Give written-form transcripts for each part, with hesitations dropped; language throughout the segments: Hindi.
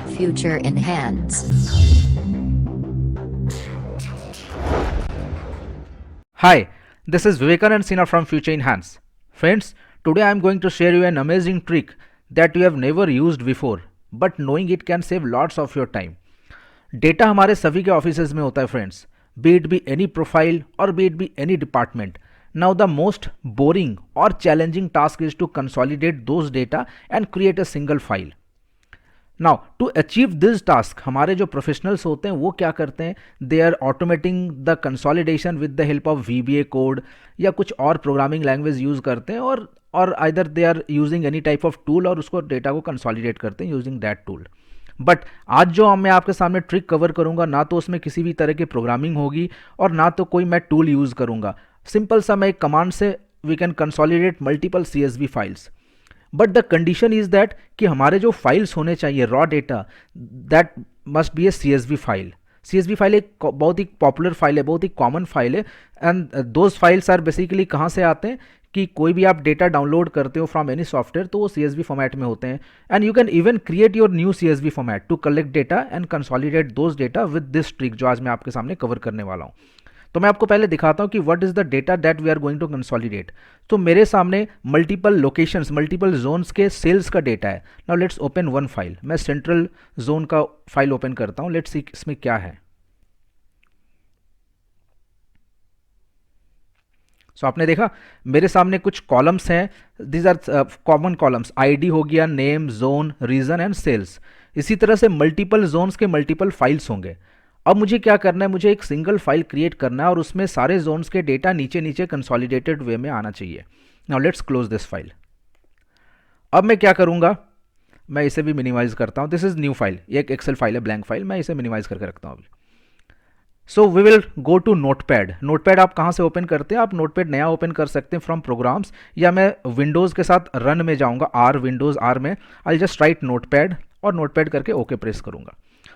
Future Enhance. Hi, this is Vivekanand Sinha from Future Enhance. Friends, today I am going to share you an amazing trick that you have never used before, but knowing it can save lots of your time. Data हमारे सभी के ऑफिसेज में होता है friends, be it be any profile और be it be any department. Now the most boring और challenging task is to consolidate those data and create a single file. Now to achieve this task हमारे जो प्रोफेशनल्स होते हैं वो क्या करते हैं, they are automating the consolidation with the help of VBA code या कुछ और प्रोग्रामिंग लैंग्वेज यूज़ करते हैं और either they are using any type of tool और उसको डेटा को कंसोलिडेट करते हैं यूजिंग दैट टूल. बट आज जो मैं आपके सामने ट्रिक कवर करूंगा ना तो उसमें किसी भी तरह की प्रोग्रामिंग होगी और ना तो कोई मैं टूल यूज़ करूंगा. सिंपल सा मैं एक कमांड से we can consolidate multiple CSV files. But the condition is that कि हमारे जो फाइल्स होने चाहिए raw data, that must be a CSV file. CSV file एक बहुत ही पॉपुलर फाइल है, बहुत ही कॉमन फाइल है. And those files are basically कहाँ से आते हैं कि कोई भी आप डेटा डाउनलोड करते हो फ्रॉम एनी सॉफ्टवेयर तो वो CSV फॉर्मेट में होते हैं. And you can even create your new CSV format to collect data and consolidate those data with this trick जो आज मैं आपके सामने कवर करने वाला हूँ. तो मैं आपको पहले दिखाता हूँ कि what is the data that we are going to consolidate. तो मेरे सामने मल्टीपल लोकेशंस, मल्टीपल जोन्स के सेल्स का डेटा है. Now let's open one file. मैं सेंट्रल जोन का फाइल ओपन करता हूँ. लेट्स सी इसमें क्या है. सो आपने देखा मेरे सामने कुछ कॉलम्स हैं. These are common columns. ID हो गया, name, zone, region and sales. इसी तरह से मल्टीपल जोन्स के मल्टीपल फाइल्स होंगे. अब मुझे क्या करना है, मुझे एक सिंगल फाइल क्रिएट करना है और उसमें सारे जोन्स के डेटा नीचे नीचे कंसोलिडेटेड वे में आना चाहिए. Now let's close this file. अब मैं क्या करूंगा, मैं इसे भी मिनिमाइज करता हूं. दिस इज न्यू फाइल, ये एक एक्सेल फाइल है, ब्लैंक फाइल. मैं इसे मिनिमाइज करके रखता हूं अभी. So we will go to Notepad. Notepad आप कहाँ से ओपन करते हैं, आप नोटपैड नया ओपन कर सकते हैं फ्रॉम प्रोग्राम्स, या मैं विंडोज़ के साथ रन में जाऊँगा, विंडोज़ R में. आई जस्ट राइट नोटपैड और नोटपैड करके ओके प्रेस करूँगा.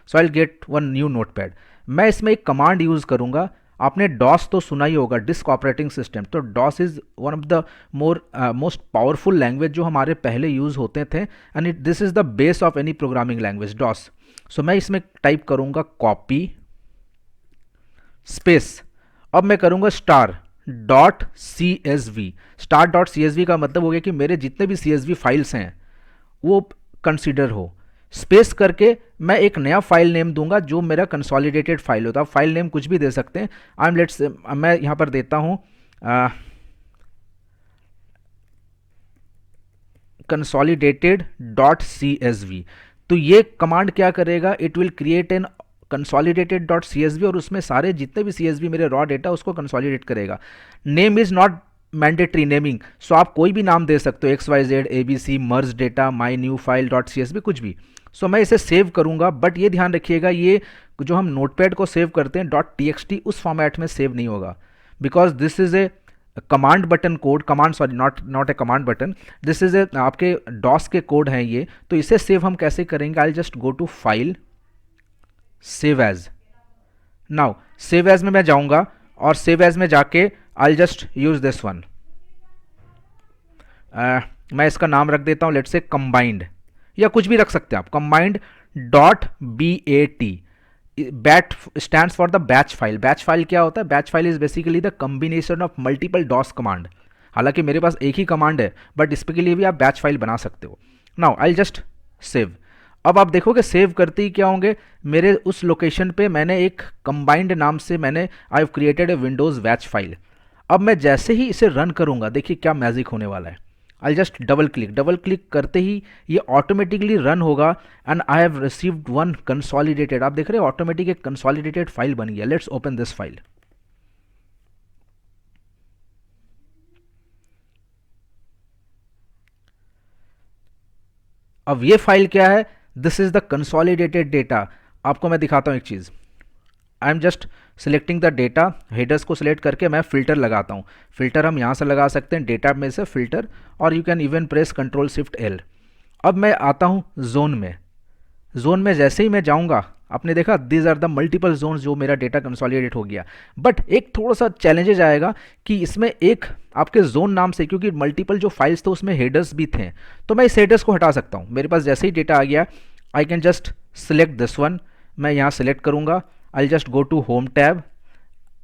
So I will get one new notepad. मैं इसमें एक कमांड यूज़ करूँगा. आपने DOS तो सुना ही होगा, डिस्क ऑपरेटिंग सिस्टम. तो DOS is one of the most powerful language जो हमारे पहले यूज़ होते थे. And this is the base of any programming language, DOS. सो मैं इसमें टाइप करूँगा कॉपी स्पेस. अब मैं करूंगा star.csv. star.csv का मतलब हो गया कि मेरे जितने भी CSV फाइल्स हैं वो कंसीडर हो. स्पेस करके मैं एक नया फाइल नेम दूंगा जो मेरा कंसोलिडेटेड फाइल होता है. फाइल नेम कुछ भी दे सकते हैं. मैं यहां पर देता हूं consolidated.csv. तो ये कमांड क्या करेगा, it will create an consolidated.csv और उसमें सारे जितने भी CSV मेरे रॉ डेटा उसको कंसोलिडेट करेगा. Name is not mandatory naming, so आप कोई भी नाम दे सकते हो, XYZ, ABC, merge data, my new file .csv, कुछ भी. सो मैं इसे सेव करूंगा. बट ये ध्यान रखिएगा, ये जो हम नोटपैड को सेव करते हैं .txt उस फॉर्मेट में सेव नहीं होगा, because this is a command button code. Not a command button, this is a आपके DOS के कोड हैं ये. तो इसे सेव हम कैसे करेंगे, I just go to file, save as. Now save as में मैं जाऊंगा और सेव एज में जाके I just use this one. मैं इसका नाम रख देता हूं, लेट्स से कंबाइंड, या कुछ भी रख सकते हैं आप, combined.bat. Bat stands for the batch file. Batch file क्या होता है, batch file is basically the combination of multiple DOS command. हालांकि मेरे पास एक ही कमांड है बट इसके लिए भी आप बैच फाइल बना सकते हो. Now I just save. अब आप देखोगे सेव करते ही क्या होंगे, मेरे उस लोकेशन पे मैंने एक कंबाइंड नाम से मैंने I have created a Windows batch file. अब मैं जैसे ही इसे रन करूंगा, देखिए क्या मैजिक होने वाला है. आई जस्ट डबल क्लिक करते ही ये ऑटोमेटिकली रन होगा. And I have received one consolidated, आप देख रहे हो ऑटोमेटिक एक कंसोलिडेटेड फाइल बन गया. Let's open this file. अब ये फाइल क्या है, this is the consolidated data. आपको मैं दिखाता हूं एक चीज. I am just selecting the data. Headers को सिलेक्ट करके मैं फिल्टर लगाता हूँ. फिल्टर हम यहाँ से लगा सकते हैं, डेटा में से फिल्टर, और you can even press Ctrl Shift L. अब मैं आता हूँ जोन में. जोन में जैसे ही मैं जाऊँगा आपने देखा these are the multiple zones जो मेरा डेटा कंसोलिडेट हो गया। बट एक थोड़ा सा चैलेंजेज आएगा कि इसमें एक आपके जोन नाम से, क्योंकि मल्टीपल जो फाइल्स थे उसमें हेडर्स भी थे, तो मैं इस हेडर्स को हटा सकता हूँ। मेरे पास जैसे ही डेटा आ गया I can just select this one, मैं यहाँ सिलेक्ट करूँगा, I just go to home tab,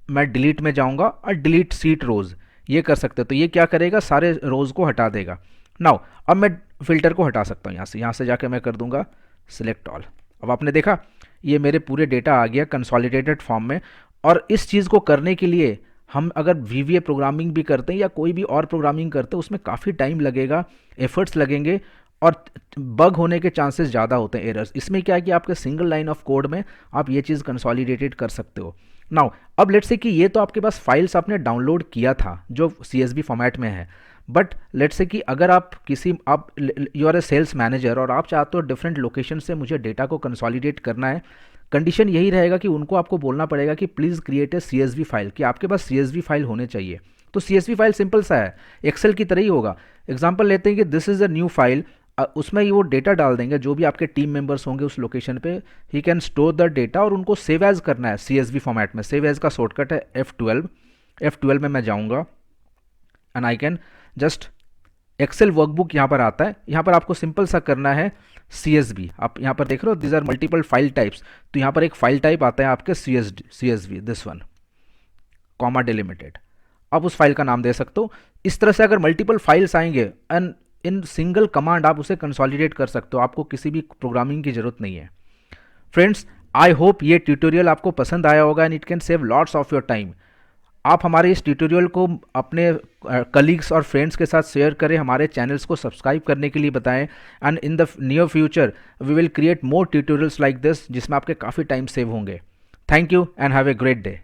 मैं डिलीट में जाऊँगा और डिलीट सीट रोज़, ये कर सकते हो। तो ये क्या करेगा, सारे रोज़ को हटा देगा। नाउ अब मैं फिल्टर को हटा सकता हूँ यहाँ से जाके मैं कर दूंगा सिलेक्ट ऑल। अब आपने देखा ये मेरे पूरे डेटा आ गया कंसोलिडेटेड फॉर्म में। और इस चीज़ को करने के लिए हम अगर VBA प्रोग्रामिंग भी करते हैं या कोई भी और प्रोग्रामिंग करते हैं उसमें काफ़ी टाइम लगेगा, एफर्ट्स लगेंगे और बग होने के चांसेस ज़्यादा होते हैं, एरर्स। इसमें क्या है कि आपके सिंगल लाइन ऑफ कोड में आप ये चीज़ कंसोलिडेटेड कर सकते हो। नाउ अब लेट्स से कि ये तो आपके पास फाइल्स आपने डाउनलोड किया था जो CSV फॉर्मेट में है, बट लेट्स से कि अगर आप you are a sales manager और आप चाहते हो डिफरेंट लोकेशन से मुझे डेटा को कंसोलिडेट करना है, कंडीशन यही रहेगा कि उनको आपको बोलना पड़ेगा कि please create a CSV file, कि आपके पास CSV फाइल होने चाहिए। तो CSV फाइल सिंपल सा है, एक्सेल की तरह ही होगा। एग्जाम्पल लेते हैं कि this is a new file, उसमें ये वो डेटा डाल देंगे जो भी आपके टीम मेंबर्स होंगे उस लोकेशन पे, he can store the data और उनको सेव एज करना है CSV फॉर्मेट में। सेव एज का शॉर्टकट है F12 में मैं जाऊँगा and I can just Excel workbook यहाँ पर आता है, यहाँ पर आपको सिंपल सा करना है CSV। आप यहाँ पर देख रहे हो these are multiple file types, तो यहाँ पर एक फाइल टाइप आता है आपके CSV this one comma delimited, आप उस फाइल का नाम दे सकते हो। इस तरह से अगर मल्टीपल फाइल्स आएंगे एंड इन सिंगल कमांड आप उसे कंसोलिडेट कर सकते हो, आपको किसी भी प्रोग्रामिंग की जरूरत नहीं है। फ्रेंड्स आई होप ये ट्यूटोरियल आपको पसंद आया होगा and it can save lots of your time. आप हमारे इस ट्यूटोरियल को अपने कलीग्स और फ्रेंड्स के साथ शेयर करें, हमारे चैनल्स को सब्सक्राइब करने के लिए बताएं and in the near future we will create more tutorials like this जिसमें आपके काफ़ी टाइम सेव होंगे। Thank you and have a great day.